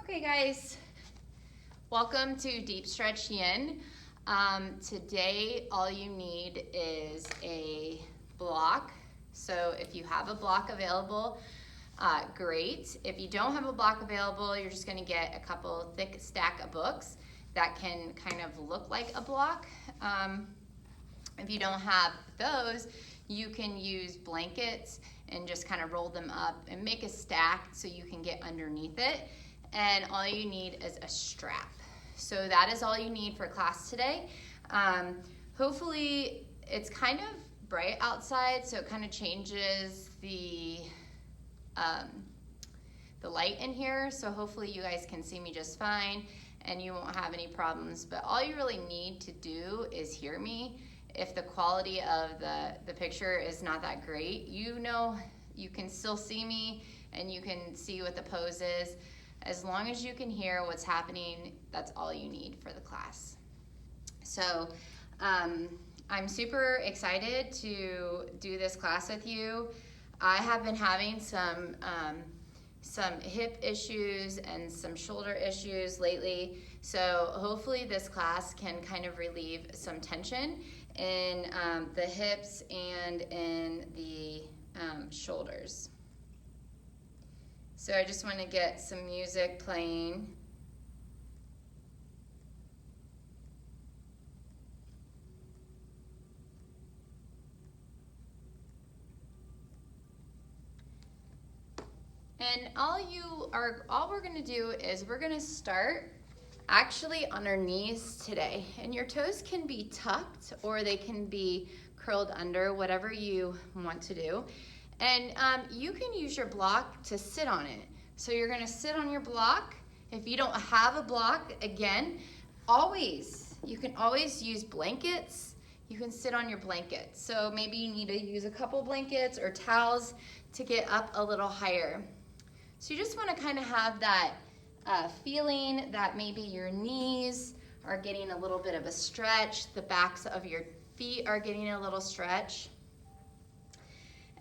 Okay guys, welcome to Deep Stretch Yin. Today all you need is a block. So if you have a block available, great. If you don't have a block available, you're just going to get a couple thick stack of books that can kind of look like a block. If you don't have those, you can use blankets and just kind of roll them up and make a stack so you can get underneath it. And all you need is a strap. So that is all you need for class today. Hopefully it's kind of bright outside, so it kind of changes the light in here. So hopefully you guys can see me just fine and you won't have any problems. But all you really need to do is hear me. If the quality of the picture is not that great, you know you can still see me and you can see what the pose is. As long as you can hear what's happening, that's all you need for the class. So I'm super excited to do this class with you. I have been having some hip issues and some shoulder issues lately. So hopefully this class can kind of relieve some tension in the hips and in the shoulders. So I just want to get some music playing. And all we're going to do is we're going to start actually on our knees today. And your toes can be tucked or they can be curled under, whatever you want to do. And you can use your block to sit on it. So you're going to sit on your block. If you don't have a block, again, you can always use blankets. You can sit on your blankets. So maybe you need to use a couple blankets or towels to get up a little higher. So you just want to kind of have that feeling that maybe your knees are getting a little bit of a stretch, the backs of your feet are getting a little stretch.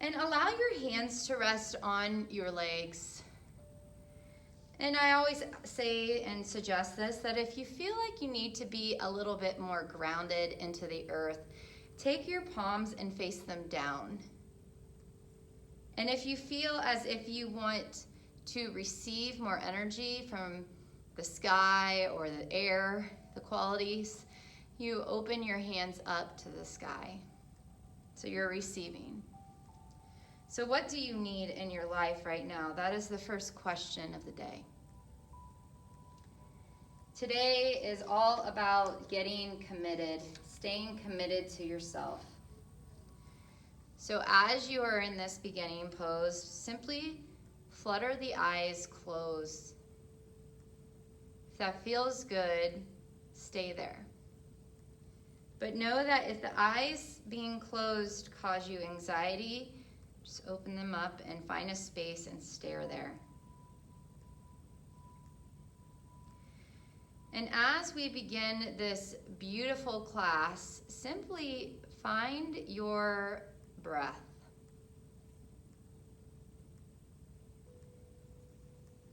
And allow your hands to rest on your legs. And I always say and suggest this, that if you feel like you need to be a little bit more grounded into the earth, take your palms and face them down. And if you feel as if you want to receive more energy from the sky or the air, the qualities, you open your hands up to the sky. So you're receiving. So what do you need in your life right now? That is the first question of the day. Today is all about getting committed, staying committed to yourself. So as you are in this beginning pose, simply flutter the eyes closed. If that feels good, stay there. But know that if the eyes being closed cause you anxiety, just open them up and find a space and stare there. And as we begin this beautiful class, simply find your breath.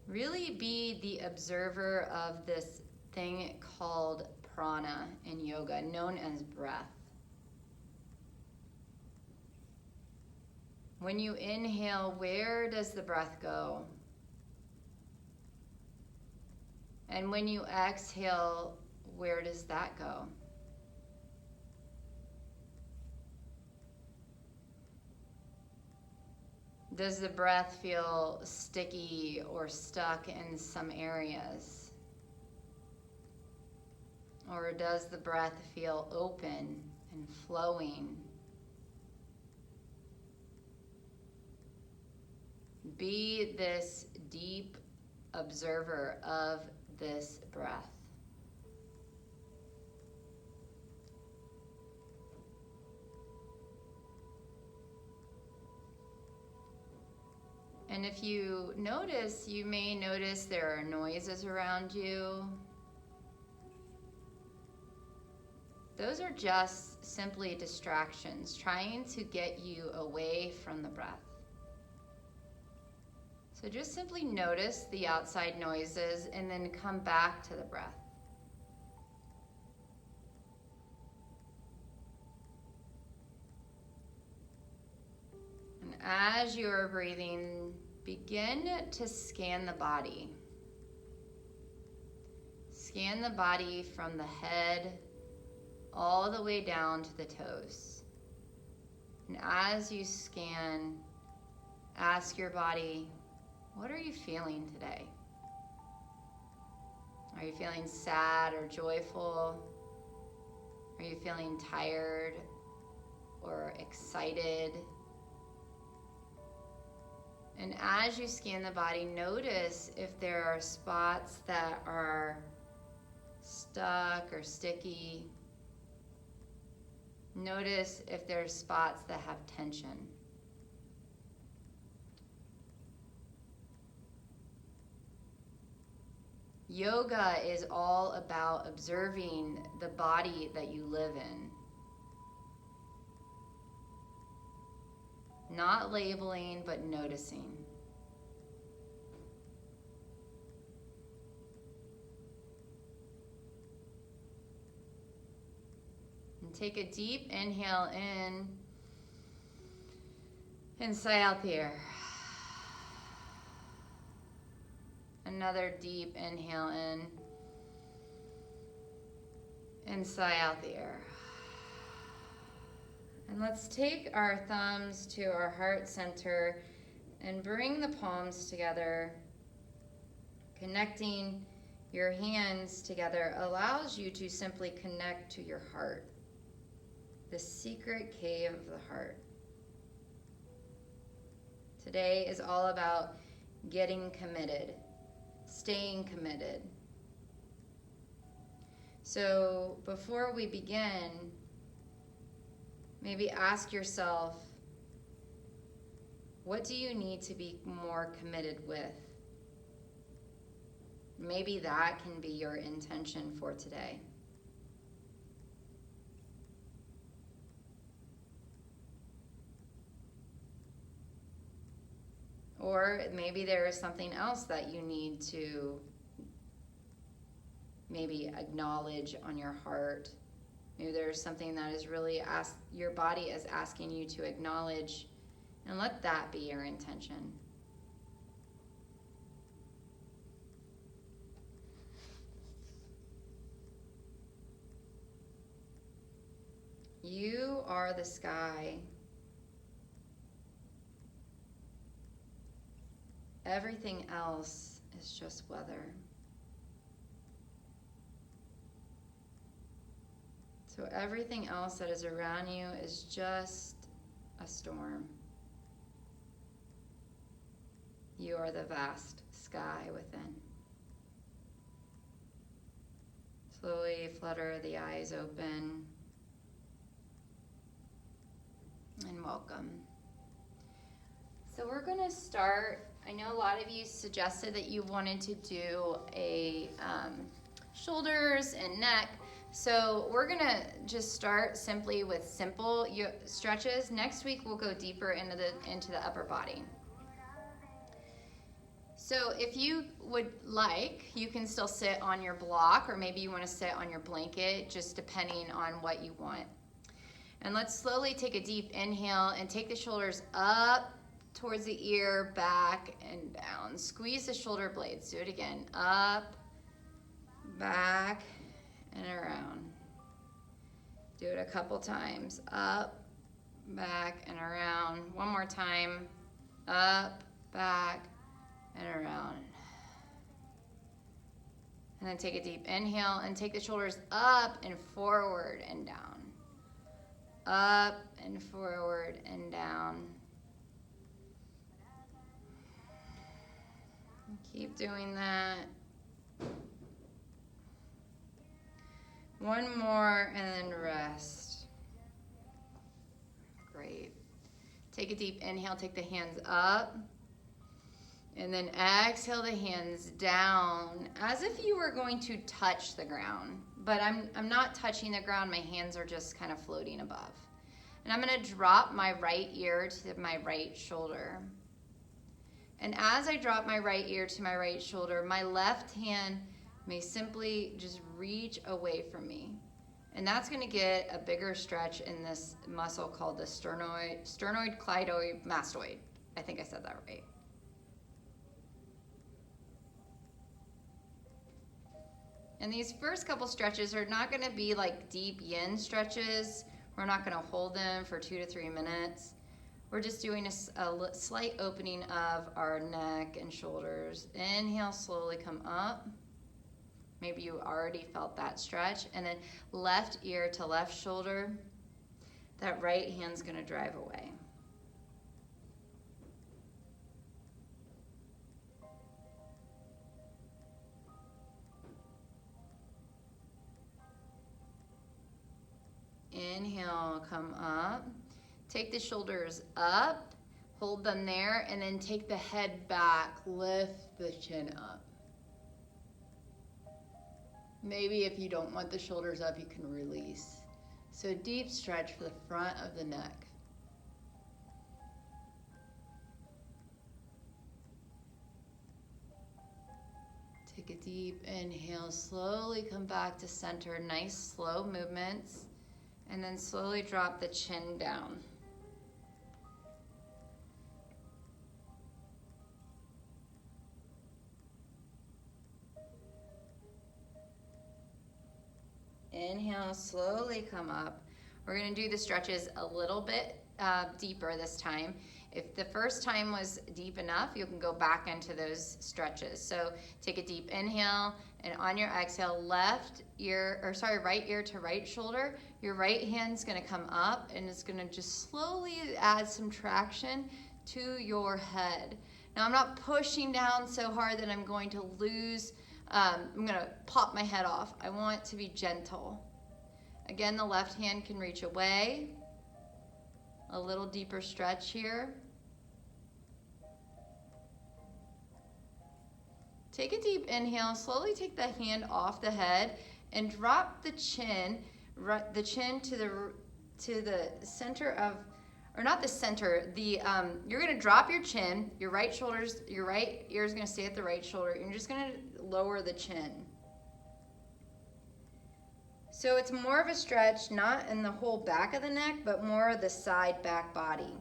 Really be the observer of this thing called prana in yoga, known as breath. When you inhale, where does the breath go? And when you exhale, where does that go? Does the breath feel sticky or stuck in some areas? Or does the breath feel open and flowing? Be this deep observer of this breath. And if you notice, you may notice there are noises around you. Those are just simply distractions, trying to get you away from the breath. So just simply notice the outside noises and then come back to the breath. And as you are breathing, begin to scan the body. Scan the body from the head all the way down to the toes. And as you scan, ask your body, what are you feeling today? Are you feeling sad or joyful? Are you feeling tired or excited? And as you scan the body, notice if there are spots that are stuck or sticky. Notice if there's spots that have tension. Yoga is all about observing the body that you live in. Not labeling, but noticing. And take a deep inhale in and sigh out the air. Another deep inhale in and sigh out the air. And let's take our thumbs to our heart center and bring the palms together. Connecting your hands together allows you to simply connect to your heart, the secret cave of the heart. Today is all about getting committed, staying committed. So before we begin, maybe ask yourself, what do you need to be more committed with? Maybe that can be your intention for today. Or maybe there is something else that you need to maybe acknowledge on your heart. Maybe there's something that is really your body is asking you to acknowledge, and let that be your intention. You are the sky. Everything else is just weather. So everything else that is around you is just a storm. You are the vast sky within. Slowly flutter the eyes open and welcome. So we're going to start. I know a lot of you suggested that you wanted to do a shoulders and neck. So we're going to just start simply with simple stretches. Next week we'll go deeper into the upper body. So if you would like, you can still sit on your block, or maybe you want to sit on your blanket, just depending on what you want. And let's slowly take a deep inhale and take the shoulders up towards the ear, back and down. Squeeze the shoulder blades. Do it again. Up, back, and around. Do it a couple times. Up, back, and around. One more time. Up, back, and around. And then take a deep inhale and take the shoulders up and forward and down. Up and forward and down. Keep doing that. One more and then rest. Great. Take a deep inhale, take the hands up. And then exhale the hands down as if you were going to touch the ground. But I'm not touching the ground, my hands are just kind of floating above. And I'm gonna drop my right ear to my right shoulder. And as I drop my right ear to my right shoulder, my left hand may simply just reach away from me. And that's going to get a bigger stretch in this muscle called the sternoid clitoid mastoid. I think I said that right. And these first couple stretches are not going to be like deep yin stretches. We're not going to hold them for 2 to 3 minutes. We're just doing a slight opening of our neck and shoulders. Inhale, slowly come up. Maybe you already felt that stretch. And then left ear to left shoulder. That right hand's going to drive away. Inhale, come up. Take the shoulders up, hold them there, and then take the head back, lift the chin up. Maybe if you don't want the shoulders up, you can release. So deep stretch for the front of the neck. Take a deep inhale, slowly come back to center, nice slow movements, and then slowly drop the chin down. Inhale, slowly come up. We're going to do the stretches a little bit deeper this time. If the first time was deep enough, you can go back into those stretches. So take a deep inhale, and on your exhale, right ear to right shoulder. Your right hand's going to come up, and it's going to just slowly add some traction to your head. Now, I'm not pushing down so hard that I'm going to lose. I'm going to pop my head off. I want it to be gentle. Again, the left hand can reach away. A little deeper stretch here. Take a deep inhale. Slowly take the hand off the head and drop the chin to the center of, or not the center, you're going to drop your chin, your right ear is going to stay at the right shoulder, and you're just going to lower the chin. So it's more of a stretch, not in the whole back of the neck, but more of the side back body.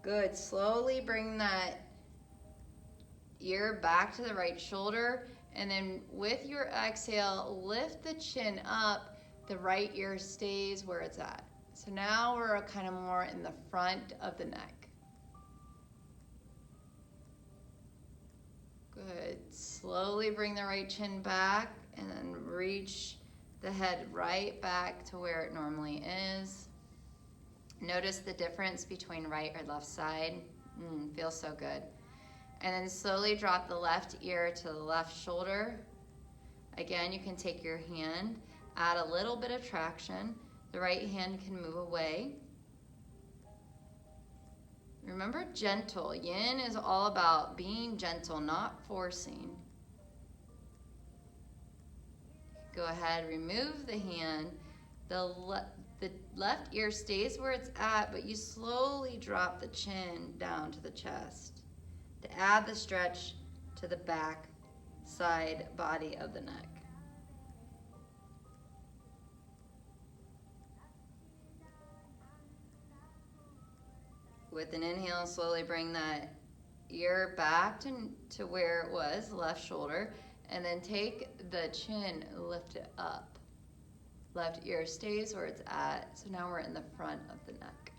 Good. Slowly bring that ear back to the right shoulder, and then with your exhale, lift the chin up. The right ear stays where it's at. So now we're kind of more in the front of the neck. Good. Slowly bring the right chin back and then reach the head right back to where it normally is. Notice the difference between right or left side. Feels so good. And then slowly drop the left ear to the left shoulder. Again, you can take your hand, add a little bit of traction. The right hand can move away. Remember, gentle. Yin is all about being gentle, not forcing. Go ahead, remove the hand. The left ear stays where it's at, but you slowly drop the chin down to the chest to add the stretch to the back side body of the neck. With an inhale, slowly bring that ear back to where it was, left shoulder, and then take the chin, lift it up. Left ear stays where it's at, so now we're in the front of the neck.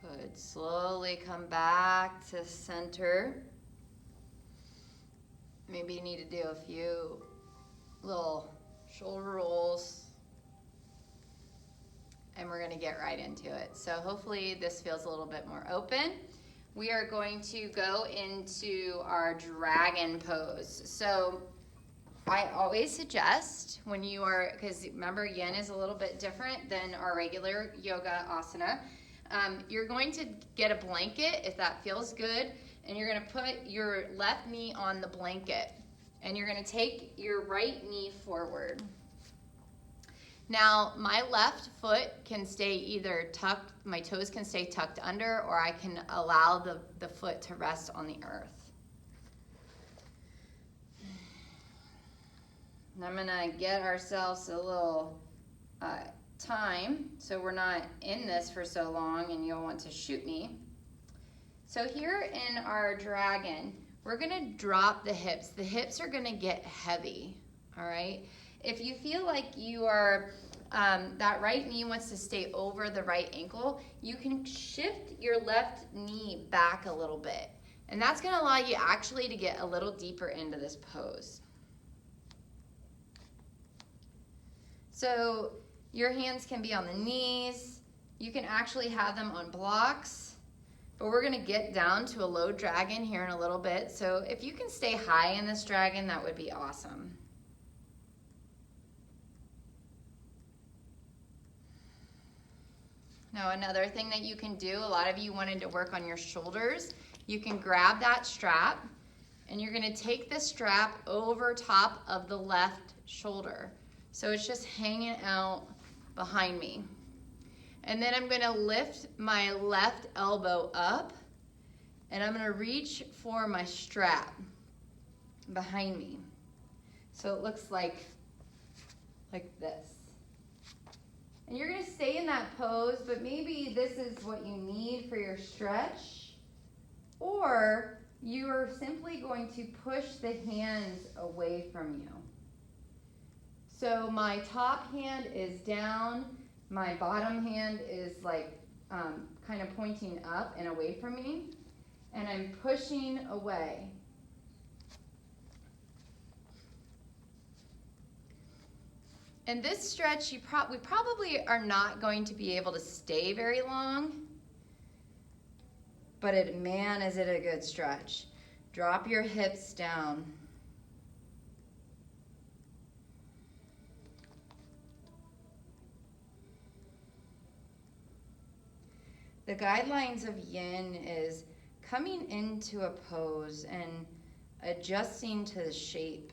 Good. Slowly come back to center. Maybe you need to do a few little shoulder rolls. And we're going to get right into it. So hopefully this feels a little bit more open. We are going to go into our dragon pose. So I always suggest when you are, because remember yin is a little bit different than our regular yoga asana. You're going to get a blanket if that feels good, and you're going to put your left knee on the blanket, and you're going to take your right knee forward. Now, my left foot can stay either tucked, my toes can stay tucked under, or I can allow the foot to rest on the earth. And I'm gonna get ourselves a little time so we're not in this for so long and you'll want to shoot me. So here in our dragon, we're gonna drop the hips. The hips are gonna get heavy, all right? If you feel like you are, that right knee wants to stay over the right ankle, you can shift your left knee back a little bit. And that's gonna allow you actually to get a little deeper into this pose. So your hands can be on the knees. You can actually have them on blocks. But we're gonna get down to a low dragon here in a little bit. So if you can stay high in this dragon, that would be awesome. Now another thing that you can do, a lot of you wanted to work on your shoulders. You can grab that strap and you're gonna take the strap over top of the left shoulder. So it's just hanging out behind me. And then I'm gonna lift my left elbow up and I'm gonna reach for my strap behind me. So it looks like this. And you're gonna stay in that pose, but maybe this is what you need for your stretch, or you are simply going to push the hands away from you. So my top hand is down, my bottom hand is like kind of pointing up and away from me, and I'm pushing away. And this stretch, we probably are not going to be able to stay very long, but man, is it a good stretch. Drop your hips down. The guidelines of yin is coming into a pose and adjusting to the shape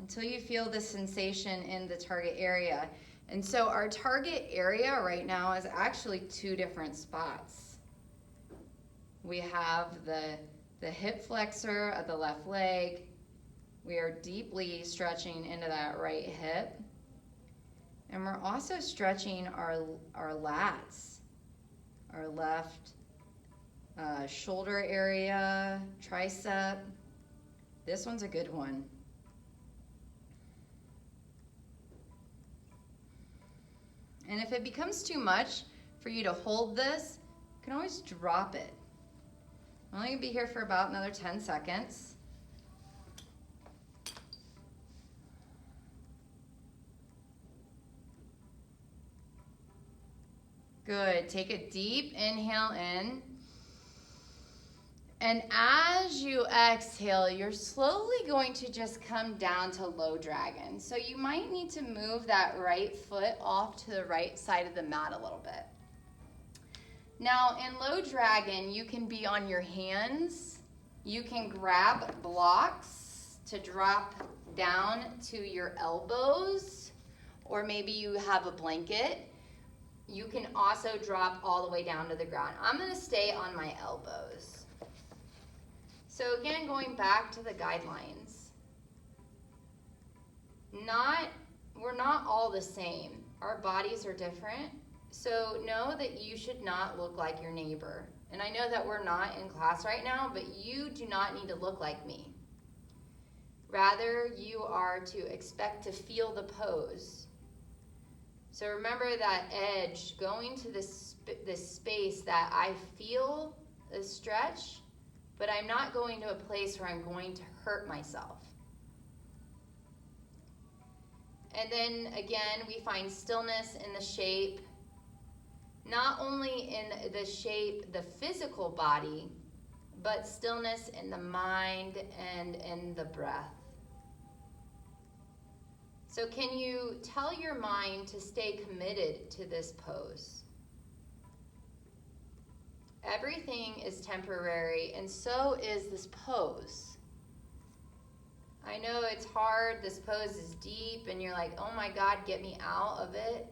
until you feel the sensation in the target area. And so our target area right now is actually two different spots. We have the hip flexor of the left leg. We are deeply stretching into that right hip. And we're also stretching our lats, our left shoulder area, tricep. This one's a good one. And if it becomes too much for you to hold this, you can always drop it. I'm only gonna be here for about another 10 seconds. Good, take a deep inhale in. And as you exhale, you're slowly going to just come down to low dragon. So you might need to move that right foot off to the right side of the mat a little bit. Now in low dragon, you can be on your hands. You can grab blocks to drop down to your elbows, or maybe you have a blanket. You can also drop all the way down to the ground. I'm gonna stay on my elbows. So again, going back to the guidelines, we're not all the same. Our bodies are different. So know that you should not look like your neighbor. And I know that we're not in class right now, but you do not need to look like me. Rather, you are to expect to feel the pose. So remember that edge, going to this space that I feel the stretch, but I'm not going to a place where I'm going to hurt myself. And then again, we find stillness in the shape, not only in the shape, the physical body, but stillness in the mind and in the breath. So can you tell your mind to stay committed to this pose? Everything is temporary, and so is this pose. I know it's hard, this pose is deep, and you're like, oh my God, get me out of it.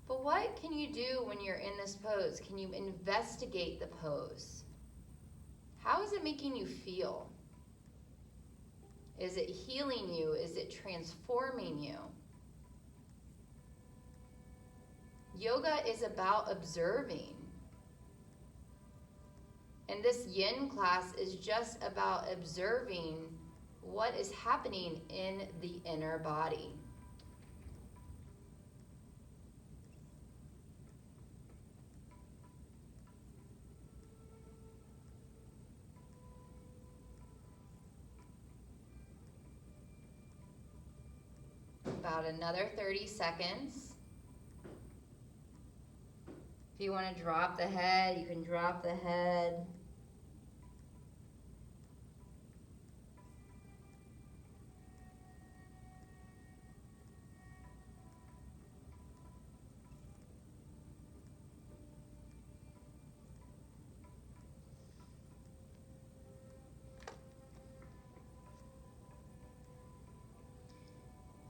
But what can you do when you're in this pose? Can you investigate the pose? How is it making you feel? Is it healing you? Is it transforming you? Yoga is about observing. And this yin class is just about observing what is happening in the inner body. About another 30 seconds. If you want to drop the head, you can drop the head.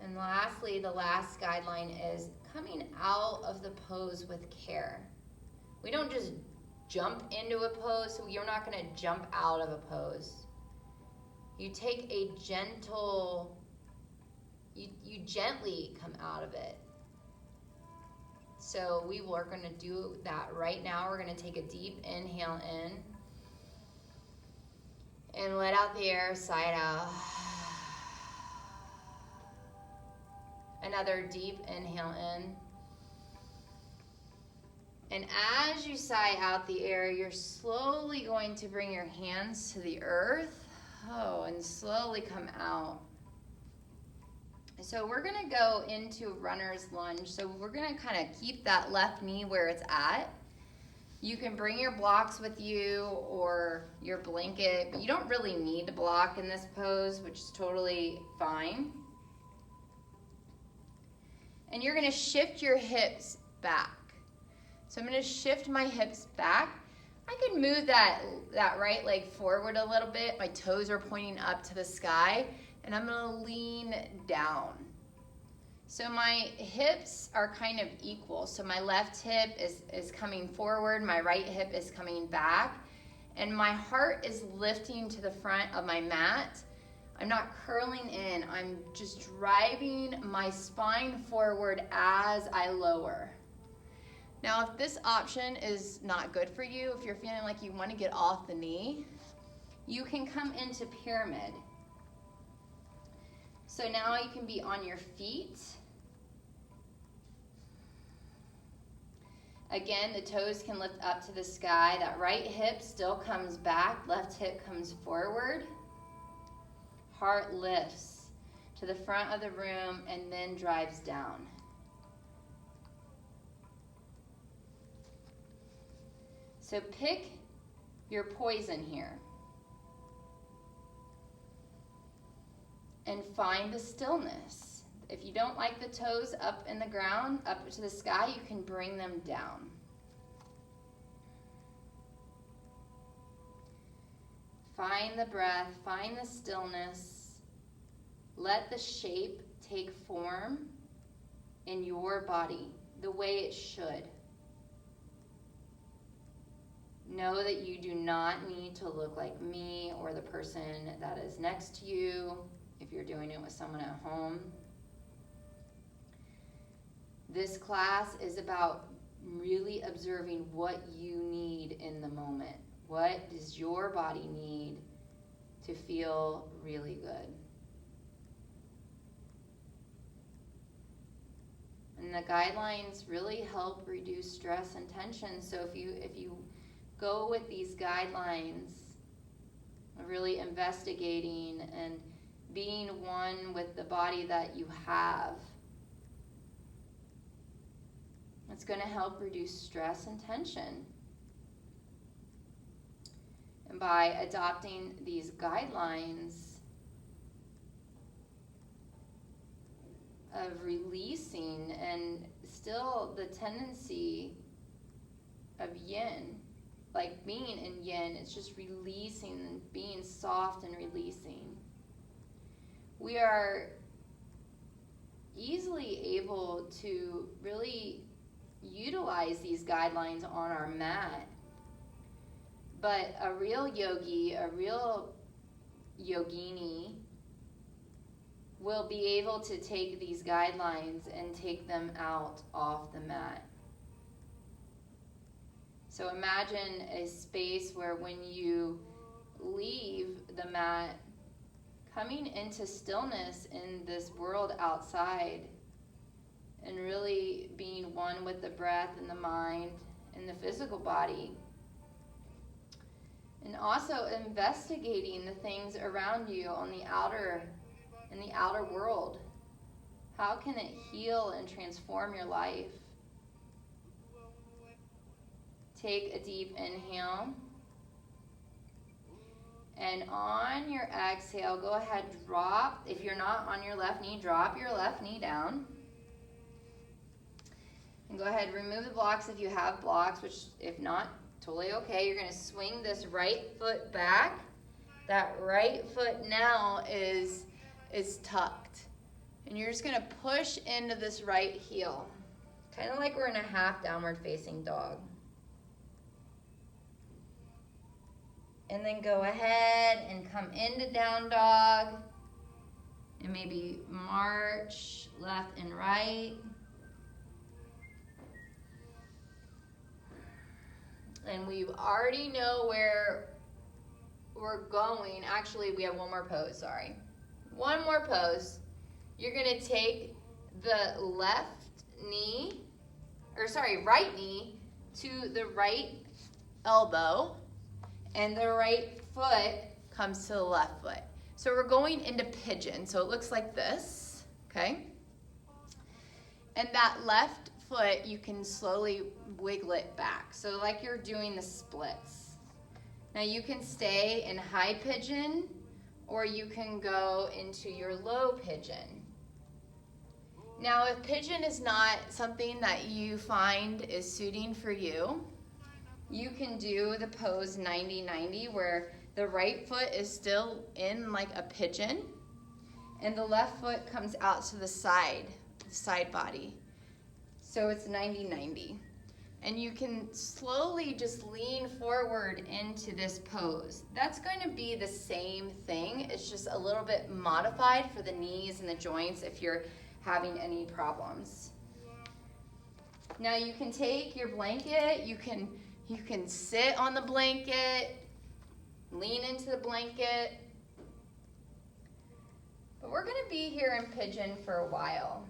And lastly, the last guideline is coming out of the pose with care. We don't just jump into a pose, so you're not going to jump out of a pose. You take a gentle, you gently come out of it. So we are going to do that right now. We're going to take a deep inhale in and let out the air, side out. Another deep inhale in. And as you sigh out the air, you're slowly going to bring your hands to the earth. And slowly come out. So we're gonna go into runner's lunge. So we're gonna kind of keep that left knee where it's at. You can bring your blocks with you or your blanket, but you don't really need to block in this pose, which is totally fine. And you're gonna shift your hips back. So I'm gonna shift my hips back. I can move that right leg forward a little bit. My toes are pointing up to the sky, and I'm gonna lean down. So my hips are kind of equal. So my left hip is coming forward, my right hip is coming back, and my heart is lifting to the front of my mat. I'm not curling in, I'm just driving my spine forward as I lower. Now, if this option is not good for you, if you're feeling like you want to get off the knee, you can come into pyramid. So now you can be on your feet. Again, the toes can lift up to the sky. That right hip still comes back, left hip comes forward. Heart lifts to the front of the room and then drives down. So pick your poison here. And find the stillness. If you don't like the toes up in the ground, up to the sky, you can bring them down. Find the breath, find the stillness. Let the shape take form in your body the way it should. Know that you do not need to look like me or the person that is next to you if you're doing it with someone at home. This class is about really observing what you need in the moment. What does your body need to feel really good? And the guidelines really help reduce stress and tension. So if you go with these guidelines, really investigating and being one with the body that you have, it's going to help reduce stress and tension. And by adopting these guidelines of releasing and still the tendency of yin, like being in yin, it's just releasing and being soft and releasing. we are easily able to really utilize these guidelines on our mat. But a real yogi, a real yogini, will be able to take these guidelines and take them out off the mat. So imagine a space where when you leave the mat, coming into stillness in this world outside, and really being one with the breath and the mind and the physical body. And also investigating the things around you in the outer world. How can it heal and transform your life? Take a deep inhale. And on your exhale, go ahead, drop. If you're not on your left knee, drop your left knee down. And go ahead, remove the blocks if you have blocks, which if not, totally okay. You're going to swing this right foot back. That right foot now is tucked. And you're just going to push into this right heel. Kind of like we're in a half downward facing dog. And then go ahead and come into down dog. And maybe march left and right. And we already know where we're going. Actually, we have one more pose, sorry. One more pose. You're going to take the right knee to the right elbow, and the right foot comes to the left foot. So we're going into pigeon. So it looks like this, okay? And that left foot, you can slowly wiggle it back. So like you're doing the splits. Now you can stay in high pigeon, or you can go into your low pigeon. Now if pigeon is not something that you find is suiting for you, you can do the pose 90-90, where the right foot is still in like a pigeon, and the left foot comes out to the side body. So it's 90-90. And you can slowly just lean forward into this pose. That's going to be the same thing. It's just a little bit modified for the knees and the joints if you're having any problems. Now you can take your blanket, you can sit on the blanket, lean into the blanket. But we're going to be here in pigeon for a while.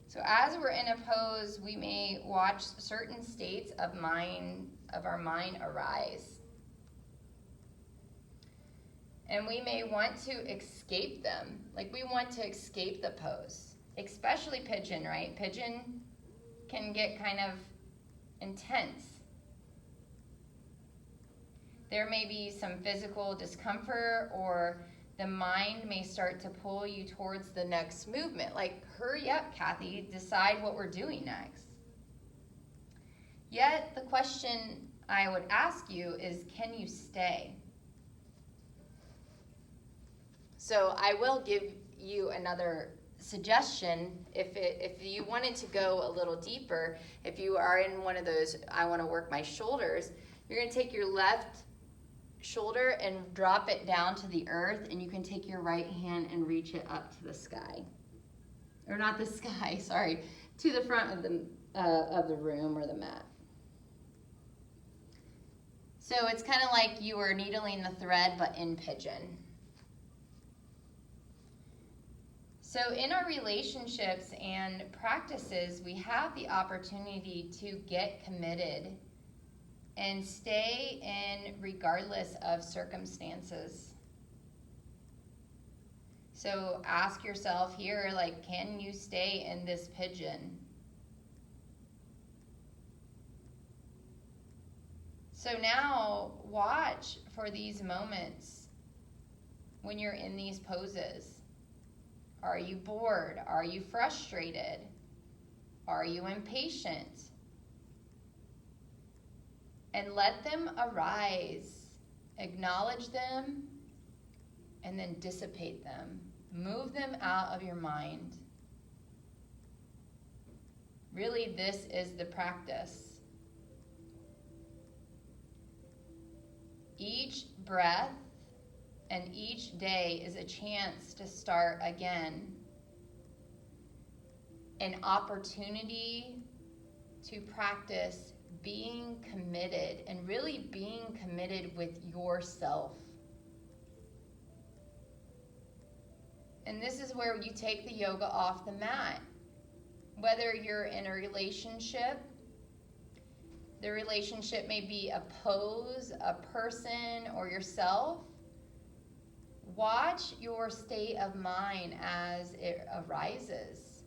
So as we're in a pose, we may watch certain states of our mind arise. And we may want to escape them. Like we want to escape the pose, especially pigeon, right? Pigeon can get kind of intense. There may be some physical discomfort, or the mind may start to pull you towards the next movement. Like, hurry up, Kathy, decide what we're doing next. Yet, the question I would ask you is, can you stay? So I will give you another suggestion. If you wanted to go a little deeper, if you are in one of those, I want to work my shoulders, you're going to take your left shoulder and drop it down to the earth, and you can take your right hand and reach it up to the sky. Or not the sky, sorry, to the front of the room or the mat. So it's kind of like you are needling the thread, but in pigeon. So in our relationships and practices, we have the opportunity to get committed and stay in regardless of circumstances. So ask yourself here, like, can you stay in this pigeon? So now watch for these moments when you're in these poses. Are you bored? Are you frustrated? Are you impatient? and let them arise. Acknowledge them and then dissipate them. Move them out of your mind. Really, this is the practice. Each breath and each day is a chance to start again. An opportunity to practice being committed and really being committed with yourself. And this is where you take the yoga off the mat. Whether you're in a relationship, the relationship may be a pose, a person, or yourself. Watch your state of mind as it arises.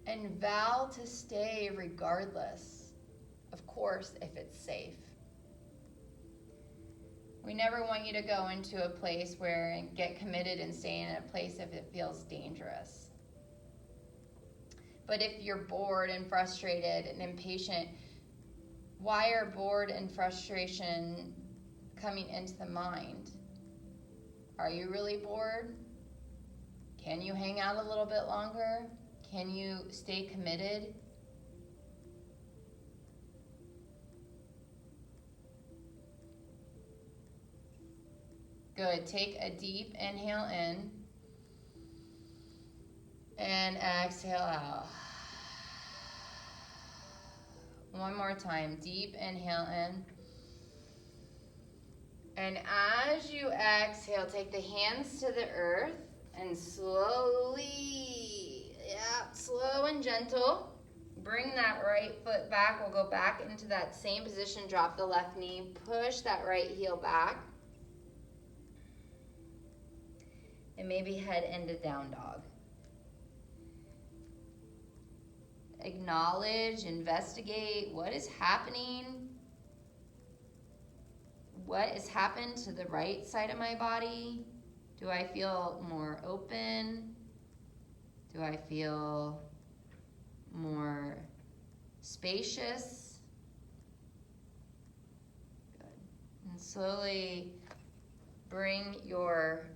And vow to stay regardless, of course, if it's safe. We never want you to go into a place where and get committed and stay in a place if it feels dangerous. But if you're bored and frustrated and impatient, why are bored and frustration coming into the mind? Are you really bored? Can you hang out a little bit longer? Can you stay committed? Good. Take a deep inhale in and exhale out. One more time. Deep inhale in. And as you exhale, take the hands to the earth and slowly, slow and gentle, bring that right foot back. We'll go back into that same position. Drop the left knee. Push that right heel back. And maybe head into down dog. Acknowledge, investigate what is happening. What has happened to the right side of my body? Do I feel more open? Do I feel more spacious? Good. And slowly bring your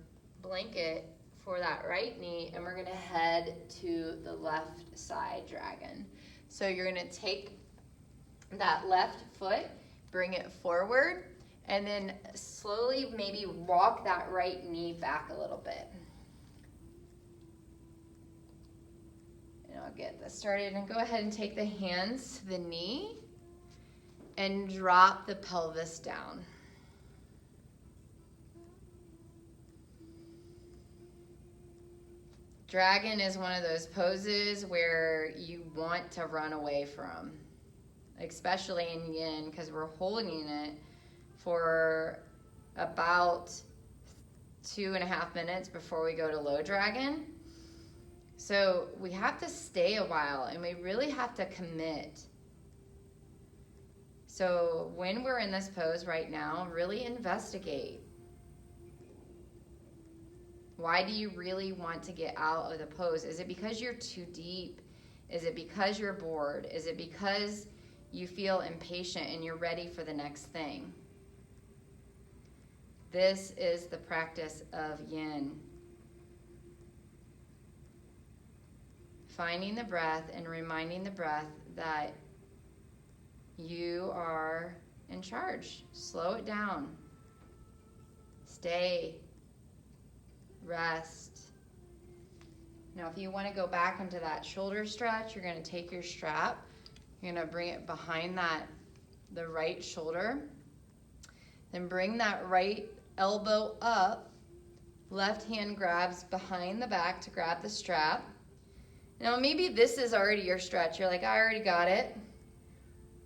blanket for that right knee, and we're gonna head to the left side dragon. So you're gonna take that left foot, bring it forward, and then slowly maybe walk that right knee back a little bit. And I'll get this started, and go ahead and take the hands to the knee and drop the pelvis down. Dragon is one of those poses where you want to run away from, especially in yin, because we're holding it for about 2.5 minutes before we go to low dragon. So we have to stay a while, and we really have to commit. So when we're in this pose right now, really investigate. Why do you really want to get out of the pose? Is it because you're too deep? Is it because you're bored? Is it because you feel impatient and you're ready for the next thing? This is the practice of yin. Finding the breath and reminding the breath that you are in charge. Slow it down. Stay. Rest. Now, if you want to go back into that shoulder stretch, you're going to take your strap. You're going to bring it behind the right shoulder. Then bring that right elbow up. Left hand grabs behind the back to grab the strap. Now, maybe this is already your stretch. You're like, I already got it.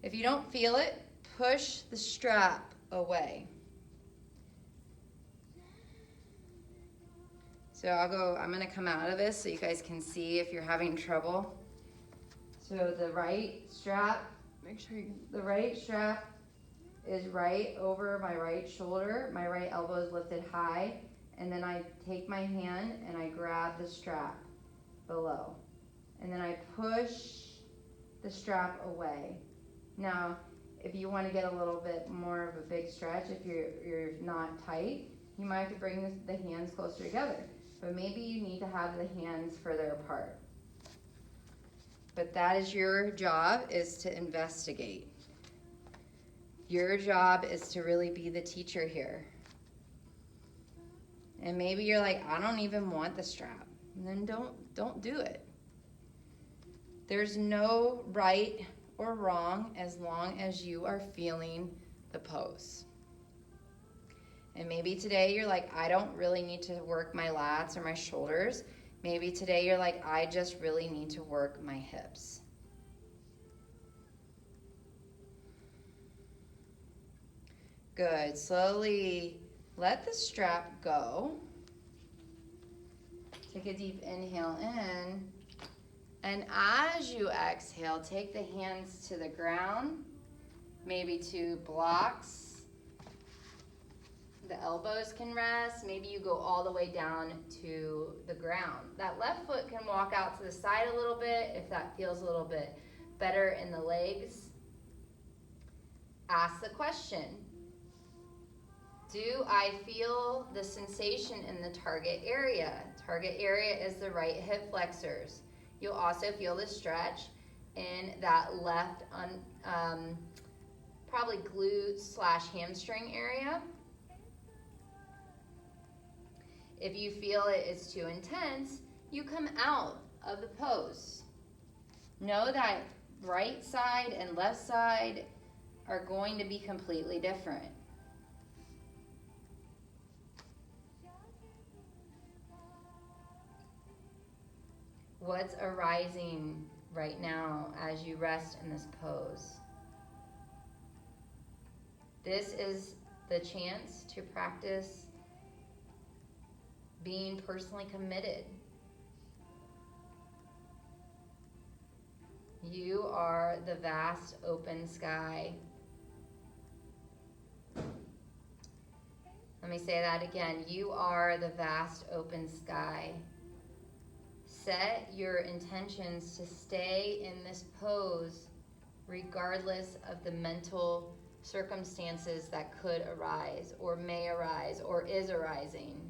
If you don't feel it, push the strap away. So I'm gonna come out of this so you guys can see if you're having trouble. So the right strap, the right strap is right over my right shoulder. My right elbow is lifted high. And then I take my hand and I grab the strap below. And then I push the strap away. Now, if you want to get a little bit more of a big stretch, if you're not tight, you might have to bring the hands closer together. But maybe you need to have the hands further apart. But that is your job, is to investigate. Your job is to really be the teacher here. And maybe you're like, I don't even want the strap. And then don't do it. There's no right or wrong as long as you are feeling the pose. And maybe today you're like, I don't really need to work my lats or my shoulders. Maybe today you're like, I just really need to work my hips. Good. Slowly let the strap go. Take a deep inhale in. And as you exhale, take the hands to the ground, maybe to blocks. The elbows can rest. Maybe you go all the way down to the ground. That left foot can walk out to the side a little bit if that feels a little bit better in the legs. Ask the question, do I feel the sensation in the target area? Target area is the right hip flexors. You'll also feel the stretch in that left, probably glute/hamstring area. If you feel it is too intense, you come out of the pose. Know that right side and left side are going to be completely different. What's arising right now as you rest in this pose? This is the chance to practice being personally committed. You are the vast open sky. Let me say that again. You are the vast open sky. Set your intentions to stay in this pose regardless of the mental circumstances that could arise or may arise or is arising.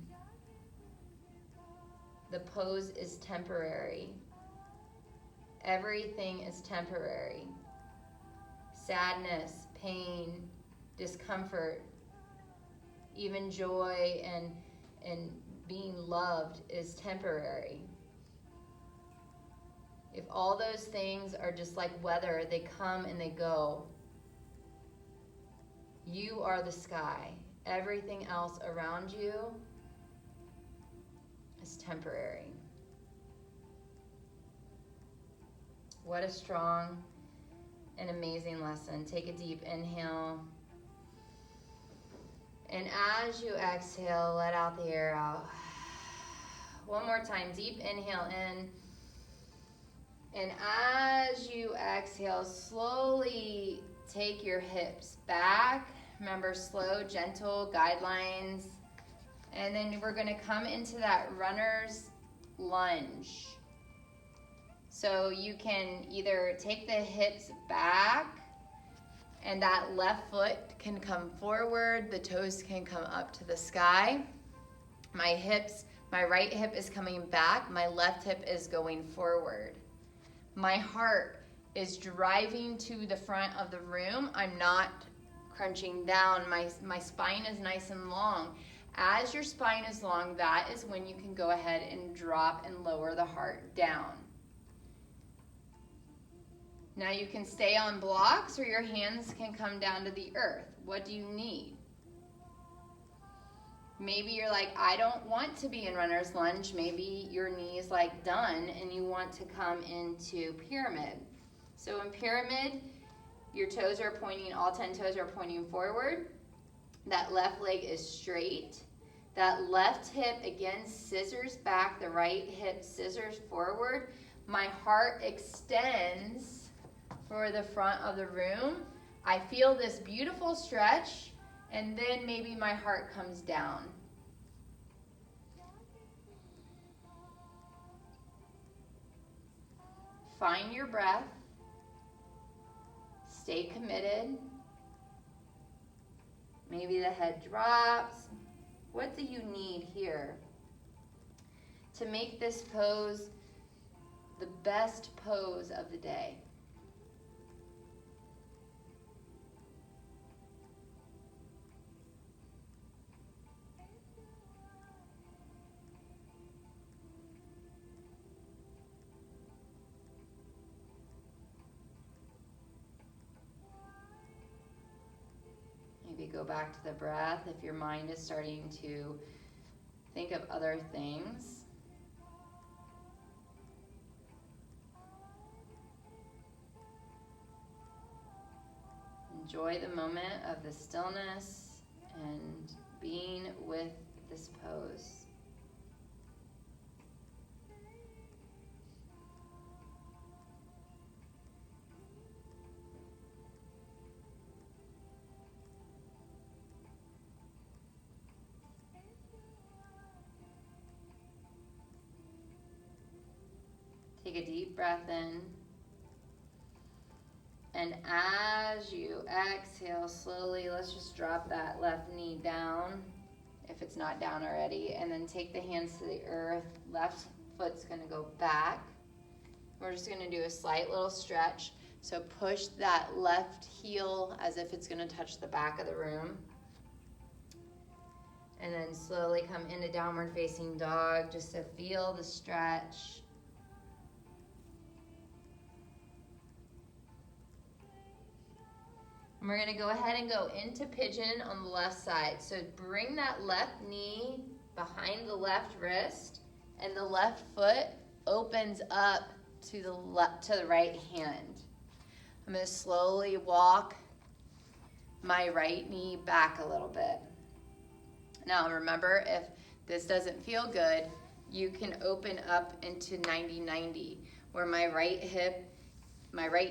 The pose is temporary. Everything is temporary. Sadness, pain, discomfort, even joy and being loved is temporary. If all those things are just like weather, they come and they go. You are the sky. Everything else around you is temporary. What a strong and amazing lesson. Take a deep inhale. And as you exhale, let out the air out. One more time. Deep inhale in. And as you exhale, slowly take your hips back. Remember, slow, gentle guidelines. And then we're going to come into that runner's lunge. So you can either take the hips back and that left foot can come forward. The toes can come up to the sky. My right hip is coming back. My left hip is going forward. My heart is driving to the front of the room. I'm not crunching down. My spine is nice and long. As your spine is long, that is when you can go ahead and drop and lower the heart down. Now you can stay on blocks or your hands can come down to the earth. What do you need? Maybe you're like, I don't want to be in runner's lunge. Maybe your knee is like done and you want to come into pyramid. So in pyramid, your toes are pointing, all 10 toes are pointing forward. That left leg is straight. That left hip, again, scissors back. The right hip scissors forward. My heart extends for the front of the room. I feel this beautiful stretch, and then maybe my heart comes down. Find your breath. Stay committed. Maybe the head drops. What do you need here to make this pose the best pose of the day? Maybe go back to the breath if your mind is starting to think of other things. Enjoy the moment of the stillness and being with this pose. Take a deep breath in. And as you exhale slowly, let's just drop that left knee down, if it's not down already, and then take the hands to the earth. Left foot's gonna go back. We're just gonna do a slight little stretch. So push that left heel as if it's gonna touch the back of the room. And then slowly come into downward facing dog just to feel the stretch. And we're gonna go ahead and go into pigeon on the left side. So bring that left knee behind the left wrist, and the left foot opens up to the right hand. I'm gonna slowly walk my right knee back a little bit. Now remember, if this doesn't feel good, you can open up into 90-90, where my right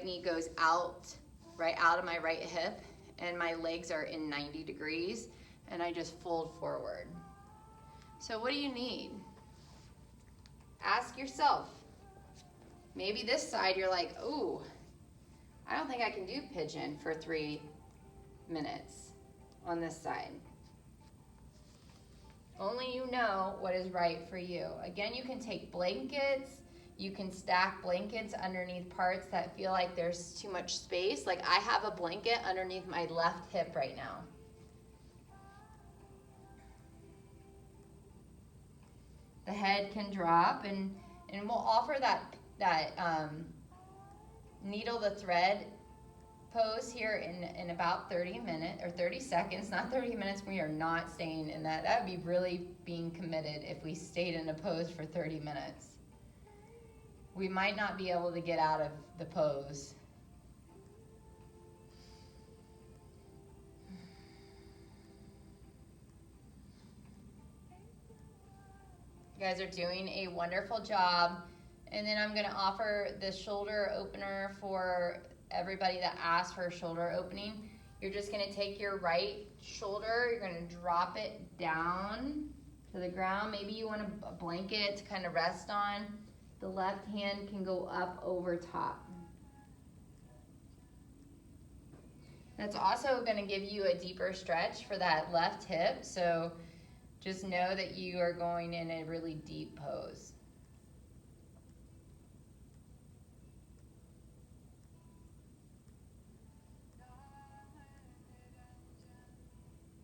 knee goes out, right out of my right hip, and my legs are in 90 degrees, and I just fold forward. So what do you need? Ask yourself. Maybe this side you're like, ooh, I don't think I can do pigeon for 3 minutes on this side. Only you know what is right for you. Again, you can take blankets. You can stack blankets underneath parts that feel like there's too much space. Like I have a blanket underneath my left hip right now. The head can drop, and we'll offer that needle the thread pose here in about 30 minutes or 30 seconds, not 30 minutes. We are not staying in that. That would be really being committed if we stayed in a pose for 30 minutes. We might not be able to get out of the pose. You guys are doing a wonderful job. And then I'm gonna offer the shoulder opener for everybody that asked for a shoulder opening. You're just gonna take your right shoulder, you're gonna drop it down to the ground. Maybe you want a blanket to kind of rest on. The left hand can go up over top. That's also gonna give you a deeper stretch for that left hip, so just know that you are going in a really deep pose.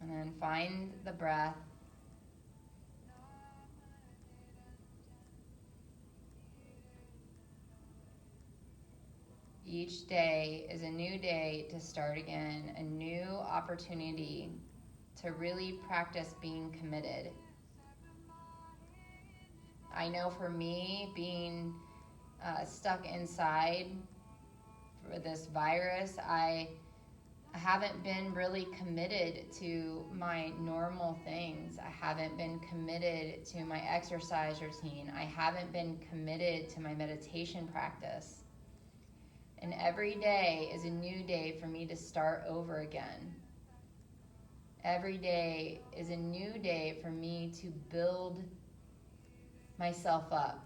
And then find the breath. Each day is a new day to start again, a new opportunity to really practice being committed. I know for me, being stuck inside for this virus, I haven't been really committed to my normal things. I haven't been committed to my exercise routine. I haven't been committed to my meditation practice. And every day is a new day for me to start over again. Every day is a new day for me to build myself up,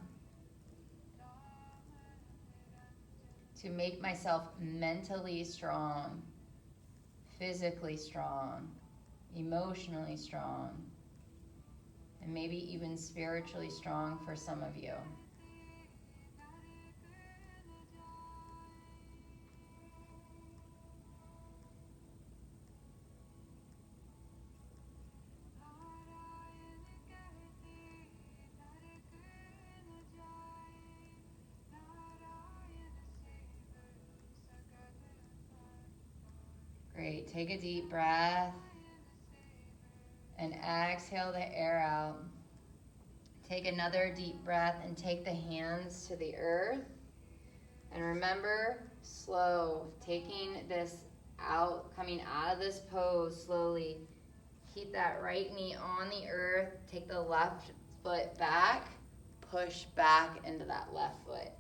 to make myself mentally strong, physically strong, emotionally strong, and maybe even spiritually strong for some of you. Great. Take a deep breath and exhale the air out. Take another deep breath and take the hands to the earth. And remember, slow, taking this out, coming out of this pose slowly. Keep that right knee on the earth. Take the left foot back. Push back into that left foot.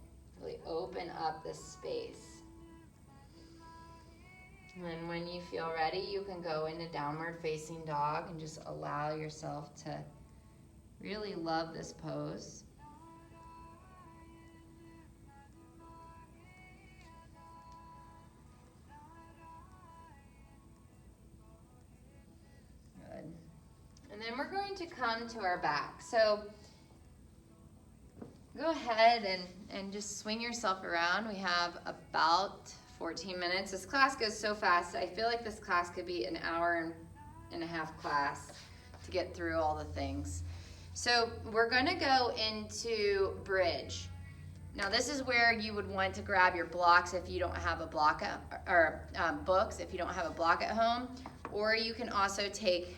Really open up this space. And when you feel ready, you can go into downward facing dog and just allow yourself to really love this pose. Good. And then we're going to come to our back. So go ahead and just swing yourself around. We have about 14 minutes. This class goes so fast. I feel like this class could be an hour and a half class to get through all the things. So we're going to go into bridge. Now this is where you would want to grab your blocks if you don't have a block books if you don't have a block at home, or you can also take,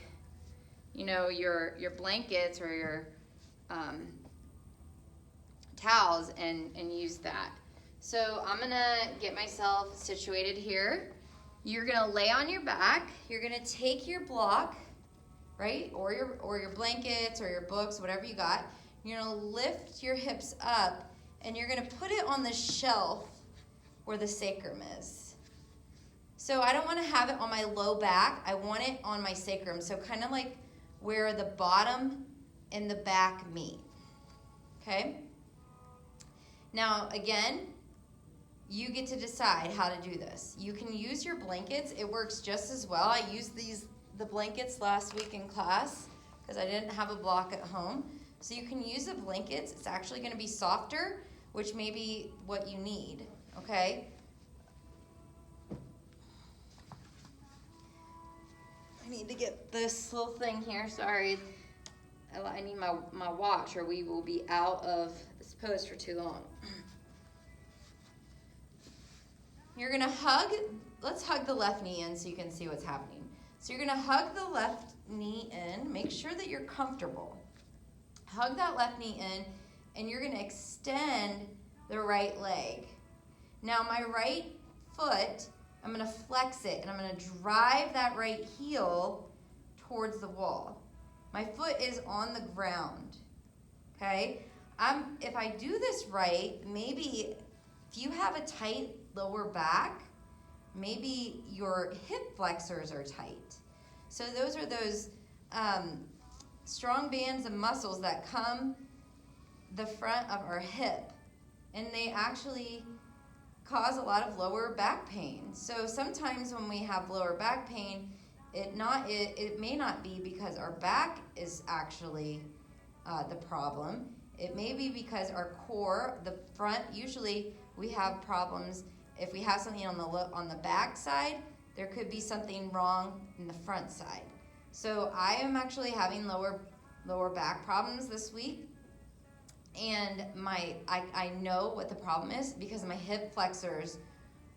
your blankets or your towels and use that. So I'm gonna get myself situated here. You're gonna lay on your back. You're gonna take your block, right, or your blankets or your books, whatever you got. You're gonna lift your hips up, and you're gonna put it on the shelf where the sacrum is. So I don't want to have it on my low back. I want it on my sacrum. So kind of like where the bottom and the back meet. Okay? Now again, you get to decide how to do this. You can use your blankets. It works just as well. I used the blankets last week in class because I didn't have a block at home. So you can use the blankets. It's actually going to be softer, which may be what you need, okay? I need to get this little thing here. Sorry. I need my watch, or we will be out of this pose for too long. You're going to hug. Let's hug the left knee in so you can see what's happening. So you're going to hug the left knee in. Make sure that you're comfortable. Hug that left knee in, and you're going to extend the right leg. Now my right foot, I'm going to flex it, and I'm going to drive that right heel towards the wall. My foot is on the ground, okay? If I do this right, maybe if you have a tight lower back, maybe your hip flexors are tight. So those are those strong bands of muscles that come the front of our hip, and they actually cause a lot of lower back pain. So sometimes when we have lower back pain, it may not be because our back is actually the problem. It may be because our core, the front, usually we have problems. If we have something on the back side, there could be something wrong in the front side. So I am actually having lower back problems this week, and I know what the problem is because my hip flexors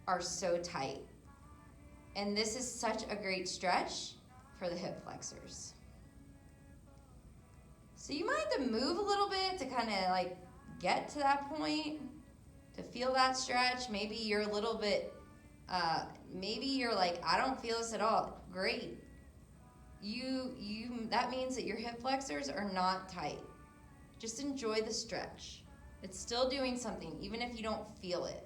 are so tight. And this is such a great stretch for the hip flexors. So you might have to move a little bit to kind of like get to that point, to feel that stretch. Maybe you're a little bit, maybe you're like, I don't feel this at all. Great. That means that your hip flexors are not tight. Just enjoy the stretch. It's still doing something, even if you don't feel it.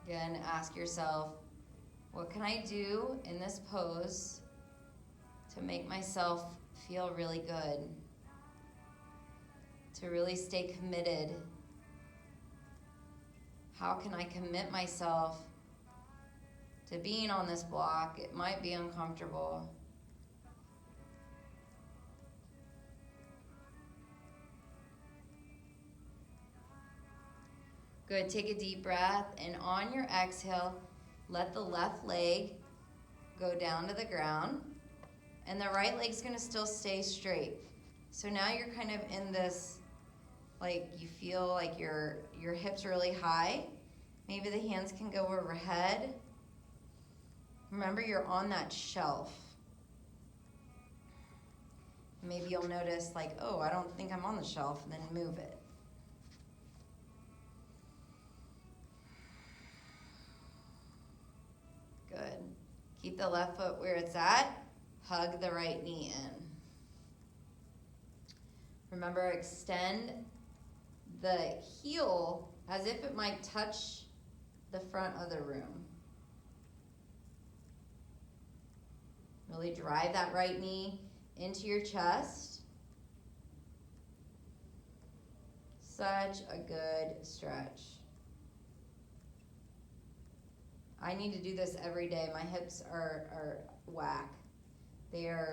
Again, ask yourself, what can I do in this pose to make myself feel really good? to really stay committed. How can I commit myself to being on this block? It might be uncomfortable. Good, take a deep breath, and on your exhale, let the left leg go down to the ground, and the right leg's gonna still stay straight. So now you're kind of in this, like you feel like your hips are really high. Maybe the hands can go overhead. Remember, you're on that shelf. Maybe you'll notice like, oh, I don't think I'm on the shelf, and then move it. Good. Keep the left foot where it's at. Hug the right knee in. Remember, extend the heel as if it might touch the front of the room. Really drive that right knee into your chest. Such a good stretch. I need to do this every day. My hips are whack. They are